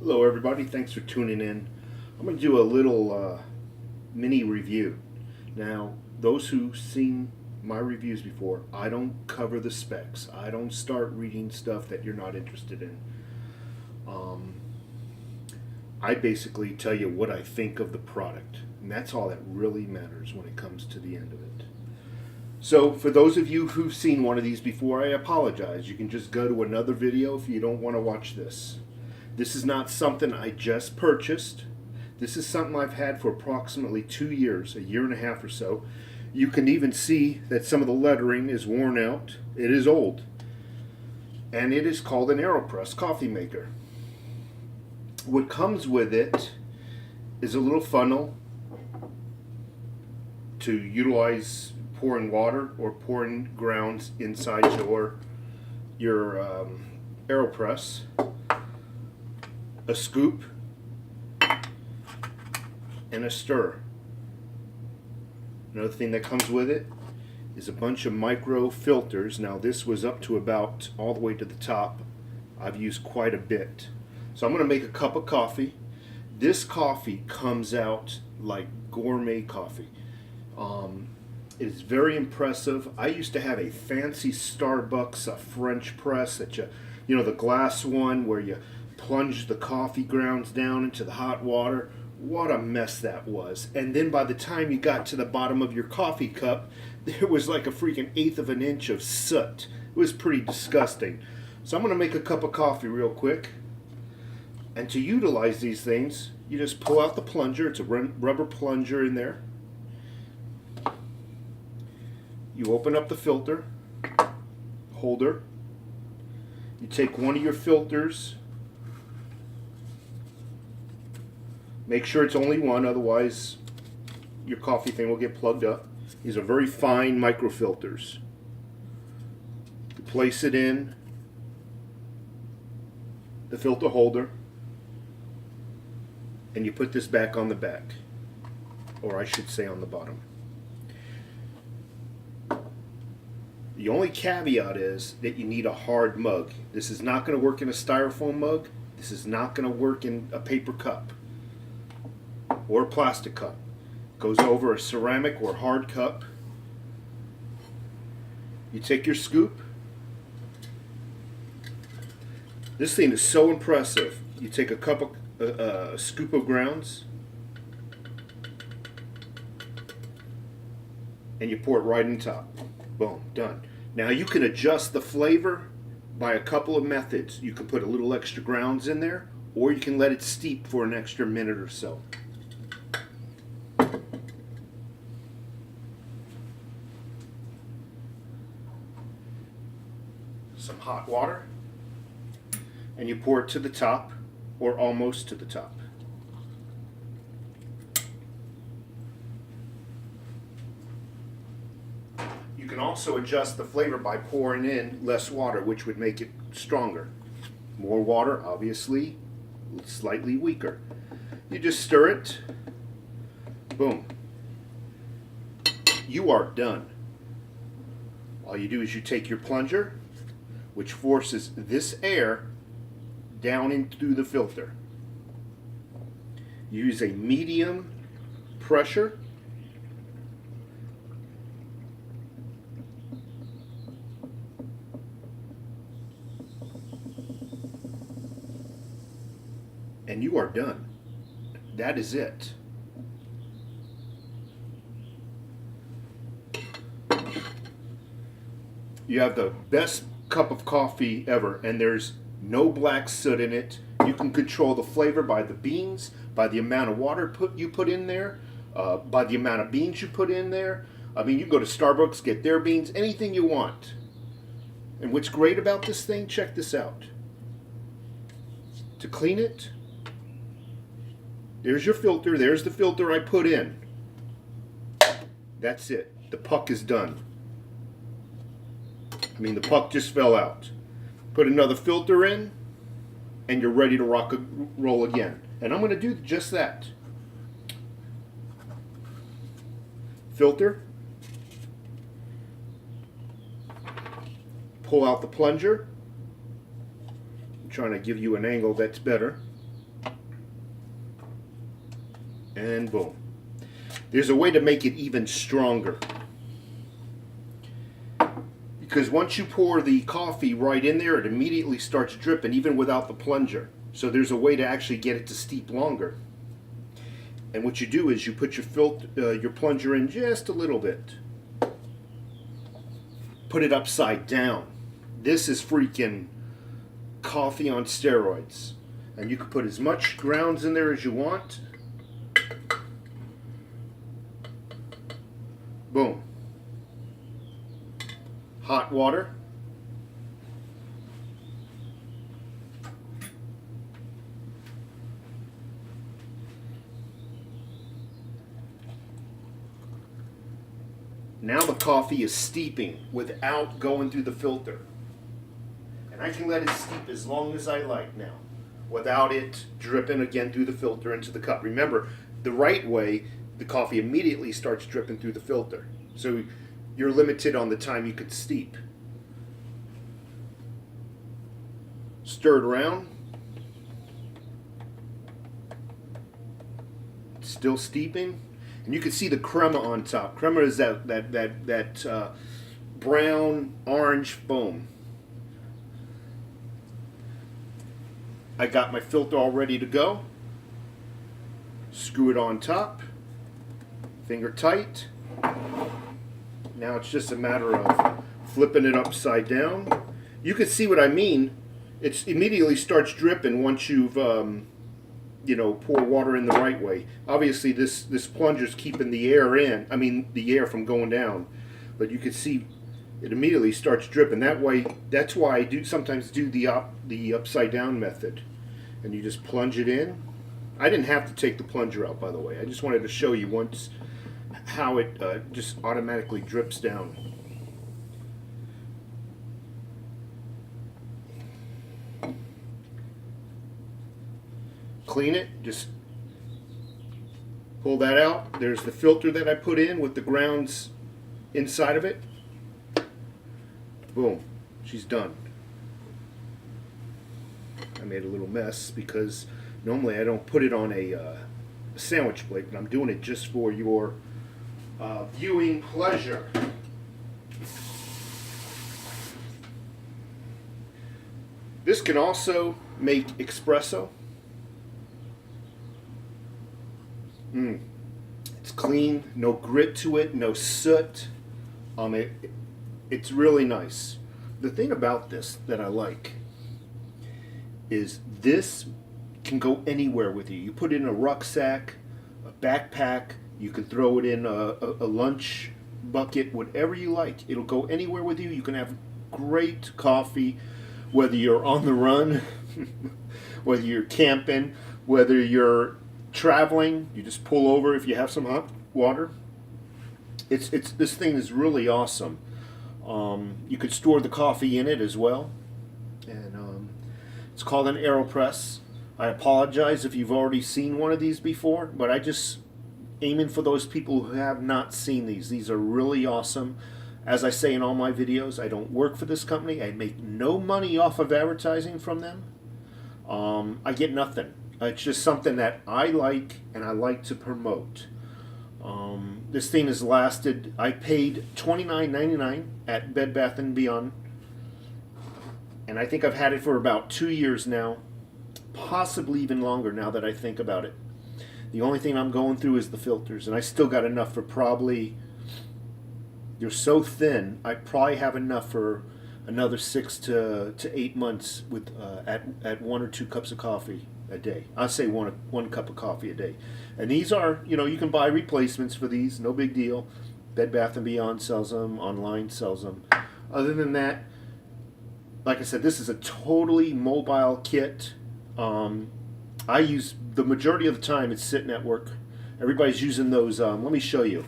Hello everybody, thanks for tuning in. I'm going to do a little mini review. Now, those who've seen my reviews before, I don't cover the specs. I don't start reading stuff that you're not interested in. I basically tell you what I think of the product, and that's all that really matters when it comes to the end of it. So for those of you who've seen one of these before, I apologize. You can just go to another video if you don't want to watch this. This is not something I just purchased. This is something I've had for approximately 2 years, a year and a half or so. You can even see that some of the lettering is worn out. It is old. And it is called an Aeropress coffee maker. What comes with it is a little funnel to utilize pouring water or pouring grounds inside your Aeropress. A scoop and a stir. Another thing that comes with it is a bunch of micro filters. Now this was up to about all the way to the top. I've used quite a bit. So I'm going to make a cup of coffee. This coffee comes out like gourmet coffee. It is very impressive. I used to have a fancy Starbucks French press that you know, the glass one where you plunge the coffee grounds down into the hot water. What a mess that was. And then by the time you got to the bottom of your coffee cup, there was like a freaking 1/8 of an inch of soot. It was pretty disgusting. So I'm going to make a cup of coffee real quick. And to utilize these things, you just pull out the plunger. It's a rubber plunger in there. You open up the filter holder. You take one of your filters. Make sure it's only one, otherwise your coffee thing will get plugged up. These are very fine microfilters. You place it in the filter holder and you put this back on the back, or I should say on the bottom. The only caveat is that you need a hard mug. This is not going to work in a styrofoam mug. This is not going to work in a paper cup or a plastic cup. Goes over a ceramic or hard cup. You take your scoop. This thing is so impressive. You take a cup of a scoop of grounds and you pour it right in top. Boom, done. Now you can adjust the flavor by a couple of methods. You can put a little extra grounds in there, or you can let it steep for an extra minute or so. Some hot water, and you pour it to the top, or almost to the top. You can also adjust the flavor by pouring in less water, which would make it stronger. More water, obviously, slightly weaker. You just stir it. Boom. You are done. All you do is you take your plunger, which forces this air down into the filter. Use a medium pressure. And you are done. That is it. You have the best cup of coffee ever, and there's no black soot in it. You can control the flavor by the beans, by the amount of water you put in there, by the amount of beans you put in there. I mean, you go to Starbucks, get their beans, anything you want. And what's great about this thing, check this out. To clean it, there's your filter. There's the filter I put in. That's it. The puck is done. I mean, the puck just fell out. Put another filter in, and you're ready to rock and roll again. And I'm going to do just that. Filter. Pull out the plunger. I'm trying to give you an angle that's better. and boom. There's a way to make it even stronger. Because once you pour the coffee right in there, it immediately starts dripping, even without the plunger. So there's a way to actually get it to steep longer. And what you do is you put your plunger in just a little bit. Put it upside down. This is freaking coffee on steroids. And you can put as much grounds in there as you want. Boom. Hot water. Now the coffee is steeping without going through the filter. And I can let it steep as long as I like now, without it dripping again through the filter into the cup. Remember, the right way, the coffee immediately starts dripping through the filter. So you're limited on the time you could steep. Stir it around. Still steeping. And you can see the crema on top. Crema is that brown, orange foam. I got my filter all ready to go. Screw it on top. Finger tight. Now it's just a matter of flipping it upside down. You can see what I mean. It immediately starts dripping once you've pour water in the right way. Obviously this plunger's keeping the air in. I mean the air from going down. But you can see it immediately starts dripping. That way, that's why I sometimes do the upside down method. And you just plunge it in. I didn't have to take the plunger out, by the way. I just wanted to show you once how it just automatically drips down. Clean it, just pull that out. There's the filter that I put in with the grounds inside of it. Boom, she's done. I made a little mess because normally I don't put it on a sandwich plate, but I'm doing it just for your viewing pleasure. This can also make espresso. It's clean, no grit to it, no soot. It's really nice. The thing about this that I like is this can go anywhere with you. You put it in a rucksack, a backpack, you can throw it in a lunch bucket, whatever you like. It'll go anywhere with you. You can have great coffee, whether you're on the run, whether you're camping, whether you're traveling. You just pull over if you have some hot water. This thing is really awesome. You could store the coffee in it as well, and it's called an Aeropress. I apologize if you've already seen one of these before, but I just aiming for those people who have not seen these. These are really awesome. As I say in all my videos, I don't work for this company. I make no money off of advertising from them. I get nothing. It's just something that I like and I like to promote. This thing has lasted, I paid $29.99 at Bed Bath & Beyond. And I think I've had it for about 2 years now. Possibly even longer now that I think about it. The only thing I'm going through is the filters. And I still got enough for probably, they're so thin, I probably have enough for another 6 to 8 months with at 1 or 2 cups of coffee a day. I say one cup of coffee a day. And these are, you can buy replacements for these, no big deal. Bed Bath & Beyond sells them, online sells them. Other than that, like I said, this is a totally mobile kit. I use, the majority of the time it's sitting at work. Everybody's using those, let me show you.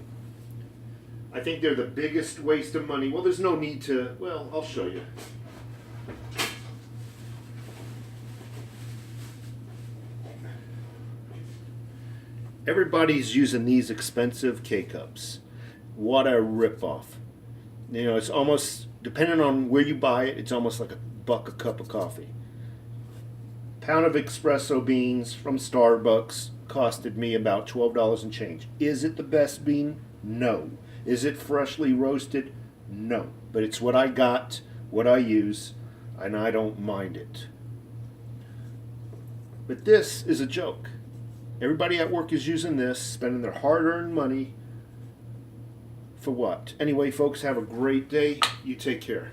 I think they're the biggest waste of money. Well, there's no need to, well, I'll show you. Everybody's using these expensive K-Cups. What a ripoff. It's almost, depending on where you buy it, it's almost like $1 a cup of coffee. Pound of espresso beans from Starbucks costed me about $12 and change. Is it the best bean? No. Is it freshly roasted? No. But it's what I got, what I use, and I don't mind it. But this is a joke. Everybody at work is using this, spending their hard-earned money for what? Anyway, folks, have a great day. You take care.